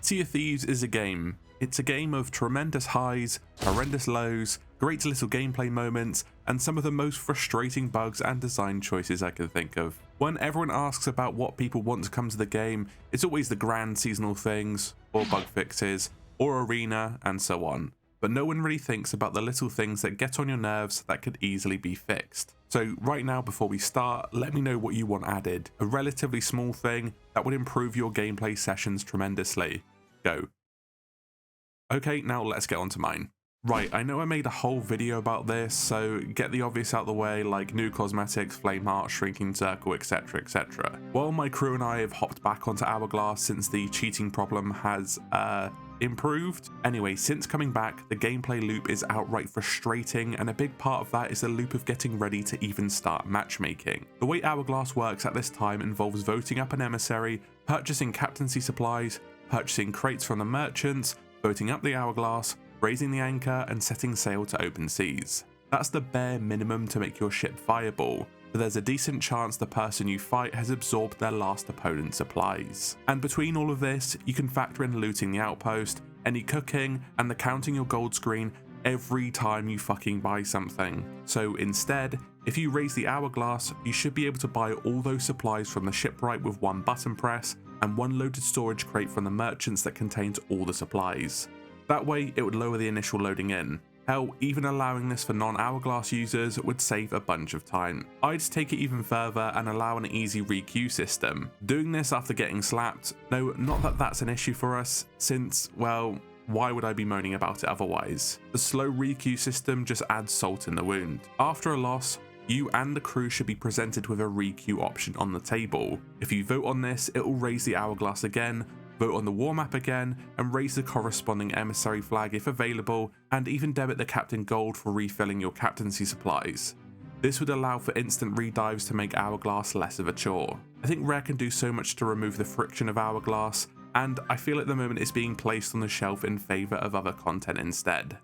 Sea of Thieves is a game. It's a game of tremendous highs, horrendous lows, great little gameplay moments, and some of the most frustrating bugs and design choices I can think of. When everyone asks about what people want to come to the game, it's always the grand seasonal things, or bug fixes, or arena, and so on. But no one really thinks about the little things that get on your nerves that could easily be fixed. So right now, before we start, let me know what you want added. A relatively small thing that would improve your gameplay sessions tremendously. Go. Okay, now let's get on to mine. Right, I know I made a whole video about this, so get the obvious out the way, like new cosmetics, flame heart, shrinking circle, etc, etc. Well, my crew and I have hopped back onto Hourglass since the cheating problem has, improved. Anyway, since coming back, the gameplay loop is outright frustrating, and a big part of that is the loop of getting ready to even start matchmaking. The way Hourglass works at this time involves voting up an emissary, purchasing captaincy supplies, purchasing crates from the merchants, voting up the Hourglass, raising the anchor, and setting sail to open seas. That's the bare minimum to make your ship viable, but there's a decent chance the person you fight has absorbed their last opponent's supplies. And between all of this, you can factor in looting the outpost, any cooking, and the counting your gold screen every time you fucking buy something. So instead, if you raise the Hourglass, you should be able to buy all those supplies from the shipwright with one button press, and one loaded storage crate from the merchants that contains all the supplies. That way, it would lower the initial loading in. Hell, even allowing this for non-Hourglass users would save a bunch of time. I'd take it even further and allow an easy re-queue system. Doing this after getting slapped, no, not that that's an issue for us, since, well, why would I be moaning about it otherwise? The slow re-queue system just adds salt in the wound. After a loss, you and the crew should be presented with a re-queue option on the table. If you vote on this, it will raise the Hourglass again, vote on the war map again, and raise the corresponding emissary flag if available, and even debit the captain gold for refilling your captaincy supplies. This would allow for instant redives to make Hourglass less of a chore. I think Rare can do so much to remove the friction of Hourglass, and I feel at the moment it's being placed on the shelf in favour of other content instead.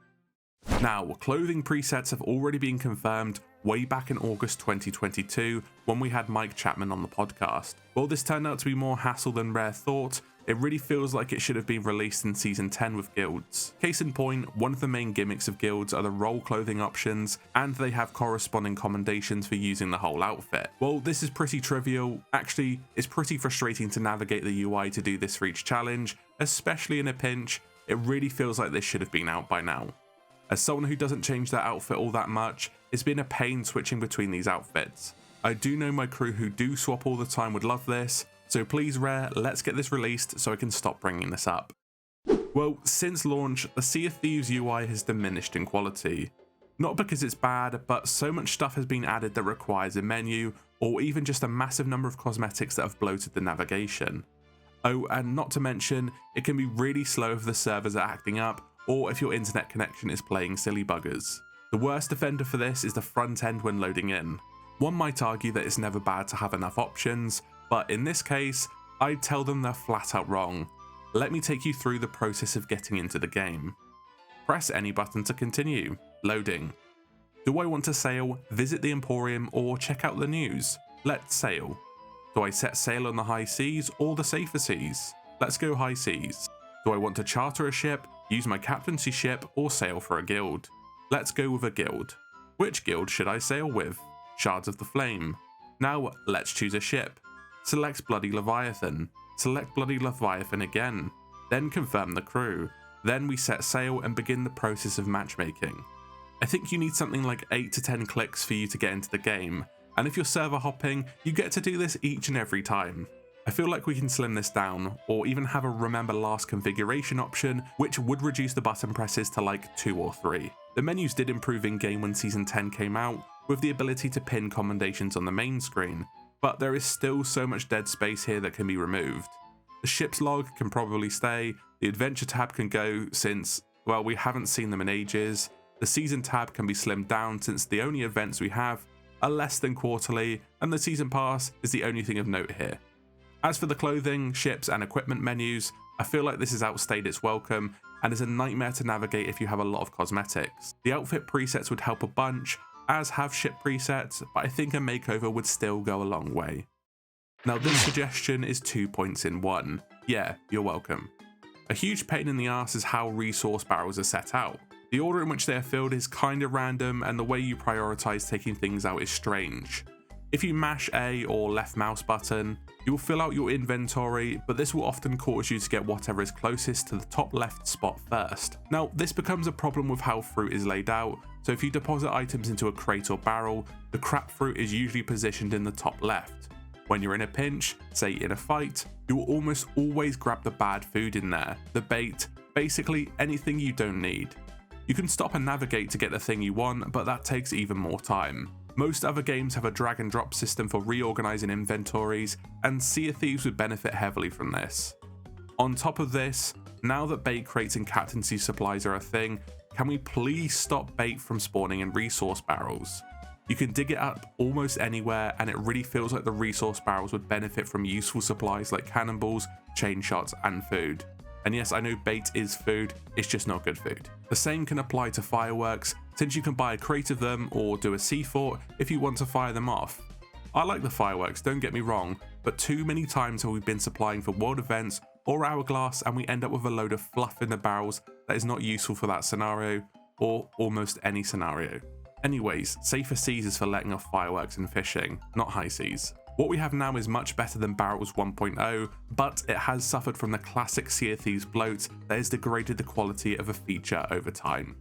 Now, clothing presets have already been confirmed way back in August 2022 when we had Mike Chapman on the podcast. While this turned out to be more hassle than Rare thought, it really feels like it should have been released in Season 10 with guilds. Case in point, one of the main gimmicks of guilds are the role clothing options, and they have corresponding commendations for using the whole outfit. Well, this is pretty trivial. Actually, it's pretty frustrating to navigate the UI to do this for each challenge, especially in a pinch. It really feels like this should have been out by now. As someone who doesn't change their outfit all that much, it's been a pain switching between these outfits. I do know my crew who do swap all the time would love this, so please Rare, let's get this released so I can stop bringing this up. Well, since launch, the Sea of Thieves UI has diminished in quality. Not because it's bad, but so much stuff has been added that requires a menu, or even just a massive number of cosmetics that have bloated the navigation. Oh, and not to mention, it can be really slow if the servers are acting up, or if your internet connection is playing silly buggers. The worst offender for this is the front end when loading in. One might argue that it's never bad to have enough options, but in this case, I'd tell them they're flat out wrong. Let me take you through the process of getting into the game. Press any button to continue. Loading. Do I want to sail, visit the Emporium, or check out the news? Let's sail. Do I set sail on the high seas or the safer seas? Let's go high seas. Do I want to charter a ship, use my captaincy ship, or sail for a guild? Let's go with a guild. Which guild should I sail with? Shards of the Flame. Now let's choose a ship. Select Bloody Leviathan. Select Bloody Leviathan again. Then confirm the crew. Then we set sail and begin the process of matchmaking. I think you need something like 8 to 10 clicks for you to get into the game, and if you're server hopping, you get to do this each and every time. I feel like we can slim this down, or even have a remember last configuration option, which would reduce the button presses to like 2 or 3. The menus did improve in game when Season 10 came out, with the ability to pin commendations on the main screen, but there is still so much dead space here that can be removed. The ship's log can probably stay, the adventure tab can go since, well, we haven't seen them in ages, the season tab can be slimmed down since the only events we have are less than quarterly, and the season pass is the only thing of note here. As for the clothing, ships, and equipment menus, I feel like this has outstayed its welcome and is a nightmare to navigate if you have a lot of cosmetics. The outfit presets would help a bunch, as have ship presets, but I think a makeover would still go a long way. Now this suggestion is 2 points in one. Yeah, you're welcome. A huge pain in the ass is how resource barrels are set out. The order in which they are filled is kinda random, and the way you prioritize taking things out is strange. If you mash A or left mouse button, you will fill out your inventory, but this will often cause you to get whatever is closest to the top left spot first. Now, this becomes a problem with how fruit is laid out, so if you deposit items into a crate or barrel, the crap fruit is usually positioned in the top left. When you're in a pinch, say in a fight, you will almost always grab the bad food in there, the bait, basically anything you don't need. You can stop and navigate to get the thing you want, but that takes even more time. Most other games have a drag and drop system for reorganizing inventories, and Sea of Thieves would benefit heavily from this. On top of this, now that bait crates and captaincy supplies are a thing, can we please stop bait from spawning in resource barrels? You can dig it up almost anywhere, and it really feels like the resource barrels would benefit from useful supplies like cannonballs, chain shots, and food. And yes, I know bait is food, it's just not good food. The same can apply to fireworks, since you can buy a crate of them or do a sea fort if you want to fire them off. I like the fireworks, don't get me wrong, but too many times have we been supplying for world events or Hourglass and we end up with a load of fluff in the barrels that is not useful for that scenario, or almost any scenario. Anyways, safer seas is for letting off fireworks and fishing, not high seas. What we have now is much better than Barrels 1.0, but it has suffered from the classic Sea of Thieves bloat that has degraded the quality of a feature over time.